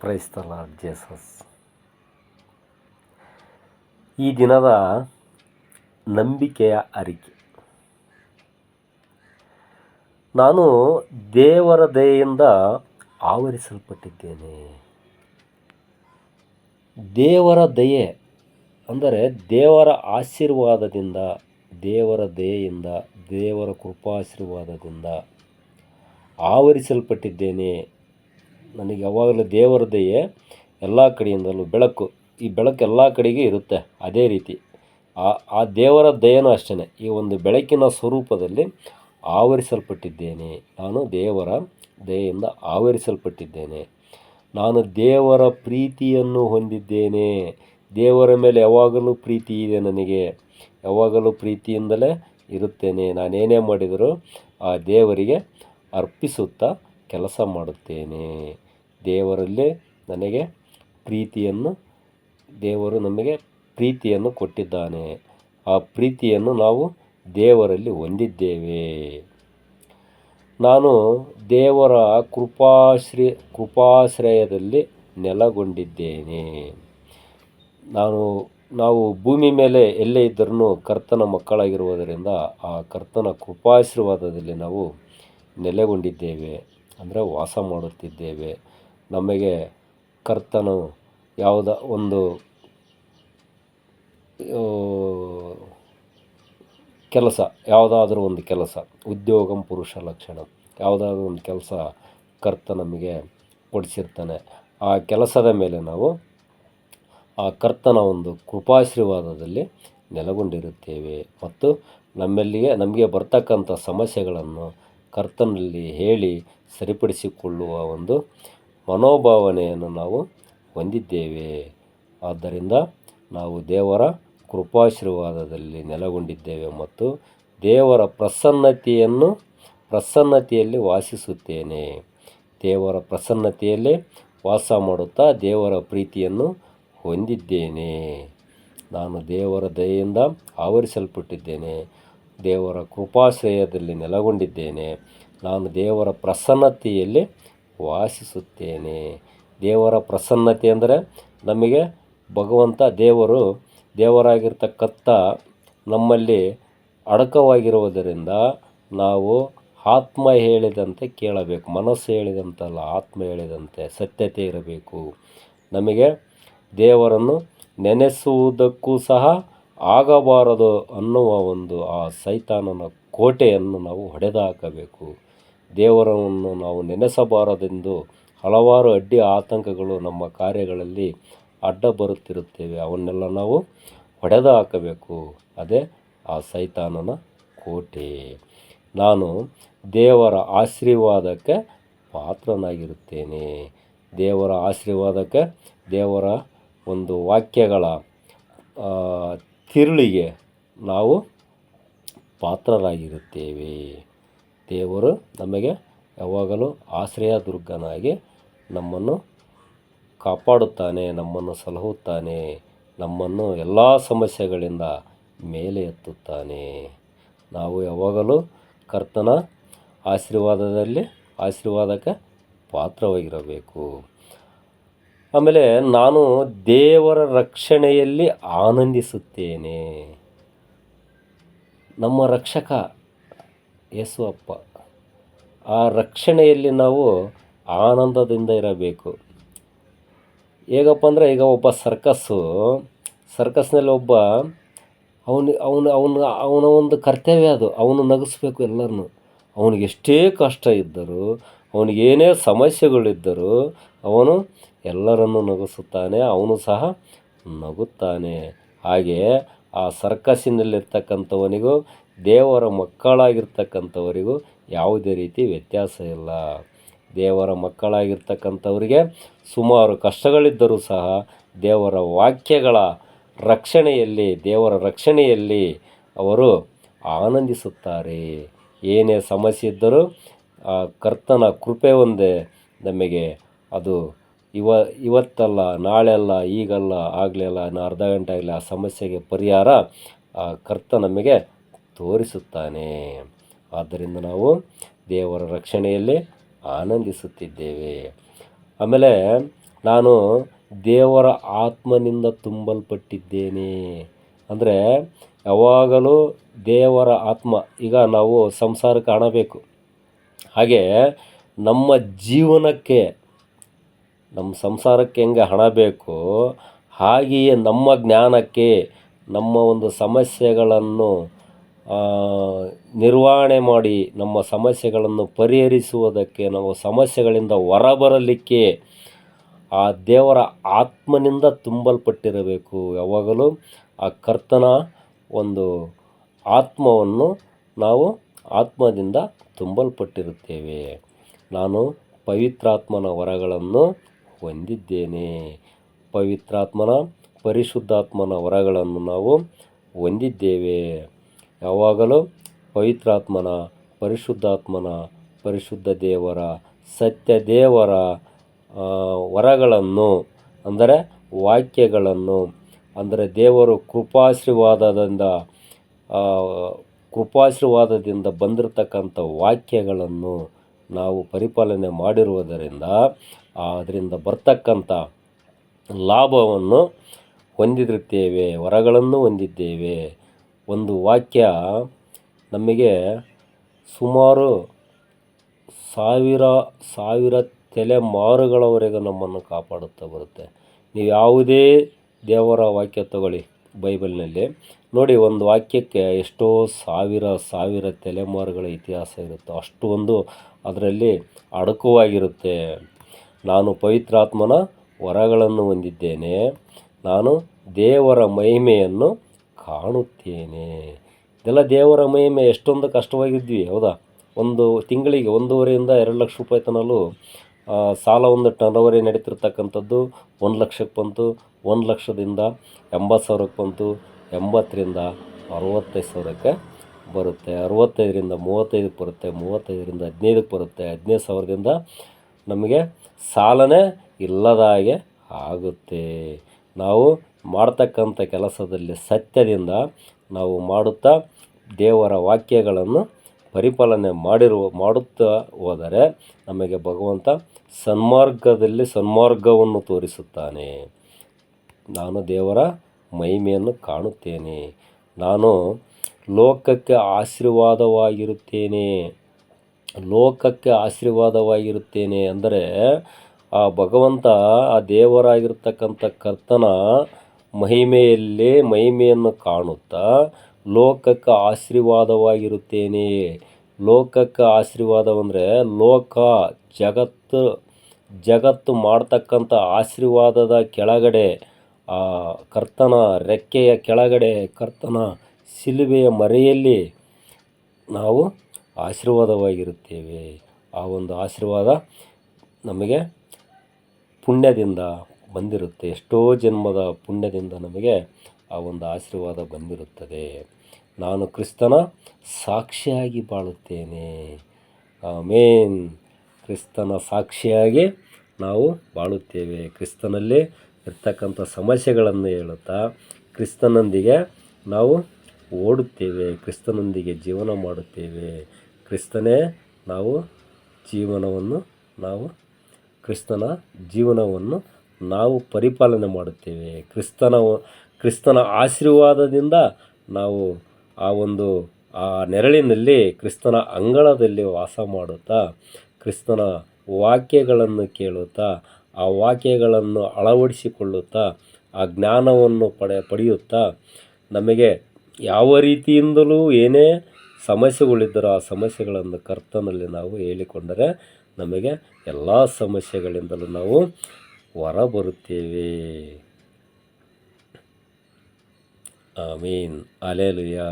Praise the lord Jesus. ಈ ದಿನದ ನಂಬಿಕೆಯ ಅರಿಕೆ. ನಾನು ದೇವರ ದಯೆಯಿಂದ ಆವರಿಸಲ್ಪಟ್ಟಿದ್ದೇನೆ. ದೇವರ ದಯೆ ಅಂದರೆ ದೇವರ ಆಶೀರ್ವಾದದಿಂದ, ದೇವರ ದಯೆಯಿಂದ, ದೇವರ ಕೃಪಾಶೀರ್ವಾದದಿಂದ ಆವರಿಸಲ್ಪಟ್ಟಿದ್ದೇನೆ. ನನಗೆ ಯಾವಾಗಲೂ ದೇವರ ದಯೆ ಎಲ್ಲ ಕಡೆಯಿಂದಲೂ ಬೆಳಕು, ಈ ಬೆಳಕು ಎಲ್ಲ ಕಡೆಗೆ ಇರುತ್ತೆ. ಅದೇ ರೀತಿ ಆ ದೇವರ ದಯೆನೂ ಅಷ್ಟೇ, ಈ ಒಂದು ಬೆಳಕಿನ ಸ್ವರೂಪದಲ್ಲಿ ಆವರಿಸಲ್ಪಟ್ಟಿದ್ದೇನೆ. ನಾನು ದೇವರ ದಯೆಯಿಂದ ಆವರಿಸಲ್ಪಟ್ಟಿದ್ದೇನೆ. ನಾನು ದೇವರ ಪ್ರೀತಿಯನ್ನು ಹೊಂದಿದ್ದೇನೆ. ದೇವರ ಮೇಲೆ ಯಾವಾಗಲೂ ಪ್ರೀತಿ ಇದೆ. ನನಗೆ ಯಾವಾಗಲೂ ಪ್ರೀತಿಯಿಂದಲೇ ಇರುತ್ತೇನೆ. ನಾನೇನೇ ಮಾಡಿದರೂ ಆ ದೇವರಿಗೆ ಅರ್ಪಿಸುತ್ತಾ ಕೆಲಸ ಮಾಡುತ್ತೇನೆ. ದೇವರಲ್ಲಿ ನನಗೆ ದೇವರು ನಮಗೆ ಪ್ರೀತಿಯನ್ನು ಕೊಟ್ಟಿದ್ದಾನೆ. ಆ ಪ್ರೀತಿಯನ್ನು ನಾವು ದೇವರಲ್ಲಿ ಹೊಂದಿದ್ದೇವೆ. ನಾನು ದೇವರ ಕೃಪಾಶ್ರಯದಲ್ಲಿ ನೆಲೆಗೊಂಡಿದ್ದೇನೆ. ನಾವು ಭೂಮಿ ಮೇಲೆ ಎಲ್ಲೇ ಇದ್ದರೂ ಕರ್ತನ ಮಕ್ಕಳಾಗಿರುವುದರಿಂದ ಆ ಕರ್ತನ ಕೃಪಾಶೀರ್ವಾದದಲ್ಲಿ ನಾವು ನೆಲೆಗೊಂಡಿದ್ದೇವೆ, ಅಂದರೆ ವಾಸ ಮಾಡುತ್ತಿದ್ದೇವೆ. ನಮಗೆ ಕರ್ತನು ಯಾವುದಾದ್ರೂ ಒಂದು ಕೆಲಸ, ಉದ್ಯೋಗಂ ಪುರುಷ ಲಕ್ಷಣ, ಯಾವುದಾದ್ರೂ ಒಂದು ಕೆಲಸ ಕರ್ತ ನಮಗೆ ಕೊಡಿಸಿರ್ತಾನೆ. ಆ ಕೆಲಸದ ಮೇಲೆ ನಾವು ಆ ಕರ್ತನ ಒಂದು ಕೃಪಾಶೀರ್ವಾದದಲ್ಲಿ ನೆಲೆಗೊಂಡಿರುತ್ತೇವೆ. ಮತ್ತು ನಮಗೆ ಬರ್ತಕ್ಕಂಥ ಸಮಸ್ಯೆಗಳನ್ನು ಕರ್ತನಲ್ಲಿ ಹೇಳಿ ಸರಿಪಡಿಸಿಕೊಳ್ಳುವ ಒಂದು ಮನೋಭಾವನೆಯನ್ನು ನಾವು ಹೊಂದಿದ್ದೇವೆ. ಆದ್ದರಿಂದ ನಾವು ದೇವರ ಕೃಪಾಶೀರ್ವಾದದಲ್ಲಿ ನೆಲೆಗೊಂಡಿದ್ದೇವೆ ಮತ್ತು ದೇವರ ಪ್ರಸನ್ನತೆಯಲ್ಲಿ ವಾಸಿಸುತ್ತೇನೆ. ದೇವರ ಪ್ರಸನ್ನತೆಯಲ್ಲಿ ವಾಸ ಮಾಡುತ್ತಾ ದೇವರ ಪ್ರೀತಿಯನ್ನು ಹೊಂದಿದ್ದೇನೆ. ನಾನು ದೇವರ ದಯೆಯಿಂದ ಆವರಿಸಲ್ಪಟ್ಟಿದ್ದೇನೆ. ದೇವರ ಕೃಪಾಶ್ರಯದಲ್ಲಿ ನೆಲೆಗೊಂಡಿದ್ದೇನೆ. ನಾನು ದೇವರ ಪ್ರಸನ್ನತೆಯಲ್ಲಿ ವಾಸಿಸುತ್ತೇನೆ. ದೇವರ ಪ್ರಸನ್ನತೆ ಅಂದರೆ ನಮಗೆ ಭಗವಂತ ದೇವರಾಗಿರ್ತಕ್ಕಂಥ ನಮ್ಮಲ್ಲಿ ಅಡಕವಾಗಿರುವುದರಿಂದ ನಾವು ಆತ್ಮ ಹೇಳಿದಂತೆ ಕೇಳಬೇಕು. ಮನಸ್ಸು ಹೇಳಿದಂತಲ್ಲ, ಆತ್ಮ ಹೇಳಿದಂತೆ ಸತ್ಯತೆ ಇರಬೇಕು. ನಮಗೆ ದೇವರನ್ನು ನೆನೆಸುವುದಕ್ಕೂ ಸಹ ಆಗಬಾರದು ಅನ್ನುವ ಒಂದು ಆ ಸೈತಾನನ ಕೋಟೆಯನ್ನು ನಾವು ಹೊಡೆದುಹಾಕಬೇಕು. ದೇವರನ್ನು ನಾವು ನೆನೆಸಬಾರದೆಂದು ಹಲವಾರು ಅಡ್ಡಿ ಆತಂಕಗಳು ನಮ್ಮ ಕಾರ್ಯಗಳಲ್ಲಿ ಅಡ್ಡ ಬರುತ್ತಿರುತ್ತೇವೆ. ಅವನ್ನೆಲ್ಲ ನಾವು ಹೊಡೆದು ಹಾಕಬೇಕು. ಅದೇ ಆ ಸೈತಾನನ ಕೋಟೆ. ನಾನು ದೇವರ ಆಶೀರ್ವಾದಕ್ಕೆ ಪಾತ್ರನಾಗಿರುತ್ತೇನೆ. ದೇವರ ಆಶೀರ್ವಾದಕ್ಕೆ, ದೇವರ ಒಂದು ವಾಕ್ಯಗಳ ತಿರುಳಿಗೆ ನಾವು ಪಾತ್ರರಾಗಿರುತ್ತೇವೆ. ದೇವರು ನಮಗೆ ಯಾವಾಗಲೂ ಆಶ್ರಯ ದುರ್ಗನಾಗಿ ನಮ್ಮನ್ನು ಕಾಪಾಡುತ್ತಾನೆ, ನಮ್ಮನ್ನು ಸಲಹುತ್ತಾನೆ, ನಮ್ಮನ್ನು ಎಲ್ಲ ಸಮಸ್ಯೆಗಳಿಂದ ಮೇಲೆ ಎತ್ತುತ್ತಾನೆ. ನಾವು ಯಾವಾಗಲೂ ಕರ್ತನ ಆಶೀರ್ವಾದಕ್ಕೆ ಪಾತ್ರವಾಗಿರಬೇಕು. ಆಮೇಲೆ ನಾನು ದೇವರ ರಕ್ಷಣೆಯಲ್ಲಿ ಆನಂದಿಸುತ್ತೇನೆ. ನಮ್ಮ ರಕ್ಷಕ ಯೇಸು ಅಪ್ಪ, ಆ ರಕ್ಷಣೆಯಲ್ಲಿ ನಾವು ಆನಂದದಿಂದ ಇರಬೇಕು. ಹೇಗಪ್ಪ ಅಂದರೆ, ಈಗ ಒಬ್ಬ ಸರ್ಕಸ್ನಲ್ಲಿ ಅವನ ಒಂದು ಕರ್ತವ್ಯ ಅದು. ಅವನು ನಗಿಸ್ಬೇಕು ಎಲ್ಲರನ್ನು. ಅವನಿಗೆ ಎಷ್ಟೇ ಕಷ್ಟ ಇದ್ದರೂ, ಅವನಿಗೇನೇ ಸಮಸ್ಯೆಗಳಿದ್ದರೂ ಅವನು ಎಲ್ಲರನ್ನು ನಗಿಸುತ್ತಾನೆ. ಅವನು ಸಹ ನಗುತ್ತಾನೆ. ಹಾಗೆ ಆ ಸರ್ಕಸ್ಸಿನಲ್ಲಿರ್ತಕ್ಕಂಥವನಿಗೂ ದೇವರ ಮಕ್ಕಳಾಗಿರ್ತಕ್ಕಂಥವರಿಗೂ ಯಾವುದೇ ರೀತಿ ವ್ಯತ್ಯಾಸ ಇಲ್ಲ. ದೇವರ ಮಕ್ಕಳಾಗಿರ್ತಕ್ಕಂಥವರಿಗೆ ಸುಮಾರು ಕಷ್ಟಗಳಿದ್ದರೂ ಸಹ ದೇವರ ವಾಕ್ಯಗಳ ದೇವರ ರಕ್ಷಣೆಯಲ್ಲಿ ಅವರು ಆನಂದಿಸುತ್ತಾರೆ. ಏನೇ ಸಮಸ್ಯೆ ಇದ್ದರೂ ಆ ಕರ್ತನ ಕೃಪೆ ಒಂದೇ ನಮಗೆ. ಅದು ಇವತ್ತಲ್ಲ, ನಾಳೆ ಅಲ್ಲ, ಈಗಲ್ಲ, ಆಗಲಿಲ್ಲ, ಅರ್ಧ ಗಂಟೆ ಆಗಲಿ, ಆ ಸಮಸ್ಯೆಗೆ ಪರಿಹಾರ ಆ ಕರ್ತ ನಮಗೆ ತೋರಿಸುತ್ತಾನೆ. ಆದ್ದರಿಂದ ನಾವು ದೇವರ ರಕ್ಷಣೆಯಲ್ಲಿ ಆನಂದಿಸುತ್ತಿದ್ದೇವೆ. ಆಮೇಲೆ ನಾನು ದೇವರ ಆತ್ಮನಿಂದ ತುಂಬಲ್ಪಟ್ಟಿದ್ದೇನೆ. ಅಂದರೆ ಯಾವಾಗಲೂ ದೇವರ ಆತ್ಮ, ಈಗ ನಾವು ಸಂಸಾರಕ್ಕೆ ಹಣ ಬೇಕು, ಹಾಗೆ ನಮ್ಮ ಜೀವನಕ್ಕೆ, ನಮ್ಮ ಸಂಸಾರಕ್ಕೆ ಹೆಂಗೆ ಹಣ ಬೇಕು, ಹಾಗೆಯೇ ನಮ್ಮ ಜ್ಞಾನಕ್ಕೆ, ನಮ್ಮ ಒಂದು ಸಮಸ್ಯೆಗಳನ್ನು ನಿರ್ವಹಣೆ ಮಾಡಿ ನಮ್ಮ ಸಮಸ್ಯೆಗಳನ್ನು ಪರಿಹರಿಸುವುದಕ್ಕೆ, ನಾವು ಸಮಸ್ಯೆಗಳಿಂದ ಹೊರಬರಲಿಕ್ಕೆ ಆ ದೇವರ ಆತ್ಮನಿಂದ ತುಂಬಲ್ಪಟ್ಟಿರಬೇಕು. ಯಾವಾಗಲೂ ಆ ಕರ್ತನ ಒಂದು ಆತ್ಮವನ್ನು ನಾವು ಆತ್ಮದಿಂದ ತುಂಬಲ್ಪಟ್ಟಿರುತ್ತೇವೆ. ನಾನು ಪವಿತ್ರಾತ್ಮನ ವರಗಳನ್ನು ಹೊಂದಿದ್ದೇನೆ. ಪವಿತ್ರಾತ್ಮನ, ಪರಿಶುದ್ಧಾತ್ಮನ ವರಗಳನ್ನು ನಾವು ಹೊಂದಿದ್ದೇವೆ. ಯಾವಾಗಲೂ ಪವಿತ್ರಾತ್ಮನ, ಪರಿಶುದ್ಧಾತ್ಮನ, ಪರಿಶುದ್ಧ ದೇವರ, ಸತ್ಯ ದೇವರ ವರಗಳನ್ನು, ಅಂದರೆ ವಾಕ್ಯಗಳನ್ನು, ಅಂದರೆ ದೇವರು ಕೃಪಾಶೀರ್ವಾದದಿಂದ ಬಂದಿರತಕ್ಕಂಥ ವಾಕ್ಯಗಳನ್ನು ನಾವು ಪರಿಪಾಲನೆ ಮಾಡಿರುವುದರಿಂದ ಅದರಿಂದ ಬರ್ತಕ್ಕಂಥ ಲಾಭವನ್ನು ಹೊಂದಿರುತ್ತೇವೆ, ವರಗಳನ್ನು ಹೊಂದಿದ್ದೇವೆ. ಒಂದು ವಾಕ್ಯ ನಮಗೆ ಸುಮಾರು ಸಾವಿರ ತಲೆಮಾರುಗಳವರೆಗೂ ನಮ್ಮನ್ನು ಕಾಪಾಡುತ್ತಾ ಬರುತ್ತೆ. ನೀವು ಯಾವುದೇ ದೇವರ ವಾಕ್ಯ ತಗೊಳ್ಳಿ ಬೈಬಲ್ನಲ್ಲಿ ನೋಡಿ, ಒಂದು ವಾಕ್ಯಕ್ಕೆ ಎಷ್ಟೋ ಸಾವಿರ ತಲೆಮಾರುಗಳ ಇತಿಹಾಸ ಇರುತ್ತೆ. ಅಷ್ಟು ಒಂದು ಅದರಲ್ಲಿ ಅಡಕವಾಗಿರುತ್ತೆ. ನಾನು ಪವಿತ್ರಾತ್ಮನ ವರಗಳನ್ನು ಹೊಂದಿದ್ದೇನೆ, ನಾನು ದೇವರ ಮಹಿಮೆಯನ್ನು ಕಾಣುತ್ತೇನೆ. ಇದೆಲ್ಲ ದೇವರ ಮಹಿಮೆ. ಎಷ್ಟೊಂದು ಕಷ್ಟವಾಗಿದ್ವಿ, ಹೌದಾ? ಒಂದು ತಿಂಗಳಿಗೆ 1.5 2 ಲಕ್ಷ ರೂಪಾಯಿ ತನಕ ಸಾಲ, ಒಂದು ಟರ್ನೋವರ್ ನಡೀತಿರ್ತಕ್ಕಂಥದ್ದು 1 ಲಕ್ಷಕ್ಕೆ ಬಂತು, 1 ಲಕ್ಷದಿಂದ 80,000ಕ್ಕೆ ಬಂತು, 80ರಿಂದ 65,000ಕ್ಕೆ ಬರುತ್ತೆ, 65ರಿಂದ 35ಕ್ಕೆ ಬರುತ್ತೆ, 35ರಿಂದ 15ಕ್ಕೆ ಬರುತ್ತೆ, 15,000ದಿಂದ ನಮಗೆ ಸಾಲನೇ ಇಲ್ಲದ ಹಾಗೆ ಆಗುತ್ತೆ. ನಾವು ಮಾಡ್ತಕ್ಕಂಥ ಕೆಲಸದಲ್ಲಿ ಸತ್ಯದಿಂದ ನಾವು ಮಾಡುತ್ತಾ ದೇವರ ವಾಕ್ಯಗಳನ್ನು ಪರಿಪಾಲನೆ ಮಾಡುತ್ತಾ ಹೋದರೆ ನಮಗೆ ಭಗವಂತ ಸನ್ಮಾರ್ಗವನ್ನು ತೋರಿಸುತ್ತಾನೆ. ನಾನು ದೇವರ ಮಹಿಮೆಯನ್ನು ಕಾಣುತ್ತೇನೆ, ನಾನು ಲೋಕಕ್ಕೆ ಆಶೀರ್ವಾದವಾಗಿರುತ್ತೇನೆ. ಅಂದರೆ ಆ ಭಗವಂತ, ಆ ದೇವರಾಗಿರ್ತಕ್ಕಂಥ ಕರ್ತನ ಮಹಿಮೆಯನ್ನು ಕಾಣುತ್ತಾ ಲೋಕಕ್ಕೆ ಆಶೀರ್ವಾದವಾಗಿರುತ್ತೇನೆ. ಲೋಕಕ್ಕೆ ಆಶೀರ್ವಾದವಂದರೆ ಜಗತ್ತು ಮಾಡ್ತಕ್ಕಂಥ ಆಶೀರ್ವಾದದ ಕೆಳಗಡೆ, ಆ ಕರ್ತನ ರೆಕ್ಕೆಯ ಕೆಳಗಡೆ, ಕರ್ತನ ಶಿಲುಬೆಯ ಮರೆಯಲ್ಲಿ ನಾವು ಆಶೀರ್ವಾದವಾಗಿರುತ್ತೇವೆ. ಆ ಒಂದು ಆಶೀರ್ವಾದ ನಮಗೆ ಪುಣ್ಯದಿಂದ ಬಂದಿರುತ್ತೆ. ಎಷ್ಟೋ ಜನ್ಮದ ಪುಣ್ಯದಿಂದ ನಮಗೆ ಆ ಒಂದು ಆಶೀರ್ವಾದ ಬಂದಿರುತ್ತದೆ. ನಾನು ಕ್ರಿಸ್ತನ ಸಾಕ್ಷಿಯಾಗಿ ಬಾಳುತ್ತೇನೆ. ಆಮೇನ್. ಕ್ರಿಸ್ತನ ಸಾಕ್ಷಿಯಾಗಿ ನಾವು ಬಾಳುತ್ತೇವೆ. ಕ್ರಿಸ್ತನಲ್ಲಿ ಇರ್ತಕ್ಕಂಥ ಸಮಸ್ಯೆಗಳನ್ನು ಹೇಳುತ್ತಾ ಕ್ರಿಸ್ತನೊಂದಿಗೆ ನಾವು ಓಡುತ್ತೇವೆ, ಕ್ರಿಸ್ತನೊಂದಿಗೆ ಜೀವನ ಮಾಡುತ್ತೇವೆ. ಕ್ರಿಸ್ತನ ಜೀವನವನ್ನು ನಾವು ಪರಿಪಾಲನೆ ಮಾಡುತ್ತೇವೆ. ಕ್ರಿಸ್ತನ ಆಶೀರ್ವಾದದಿಂದ ನಾವು ಆ ನೆರಳಿನಲ್ಲಿ, ಕ್ರಿಸ್ತನ ಅಂಗಳದಲ್ಲಿ ವಾಸ ಮಾಡುತ್ತಾ, ಕ್ರಿಸ್ತನ ವಾಕ್ಯಗಳನ್ನು ಕೇಳುತ್ತಾ, ಆ ವಾಕ್ಯಗಳನ್ನು ಅಳವಡಿಸಿಕೊಳ್ಳುತ್ತಾ, ಆ ಜ್ಞಾನವನ್ನು ಪಡೆಯುತ್ತಾ, ನಮಗೆ ಯಾವ ರೀತಿಯಿಂದಲೂ ಏನೇ ಸಮಸ್ಯೆಗಳಿದ್ದರೂ ಆ ಸಮಸ್ಯೆಗಳನ್ನು ಕರ್ತನಲ್ಲಿ ನಾವು ಹೇಳಿಕೊಂಡರೆ ನಮಗೆ ಎಲ್ಲ ಸಮಸ್ಯೆಗಳಿಂದಲೂ ನಾವು ಹೊರಬರುತ್ತೇವೆ. ಆಮೀನ್. ಹಲ್ಲೆಲೂಯಾ.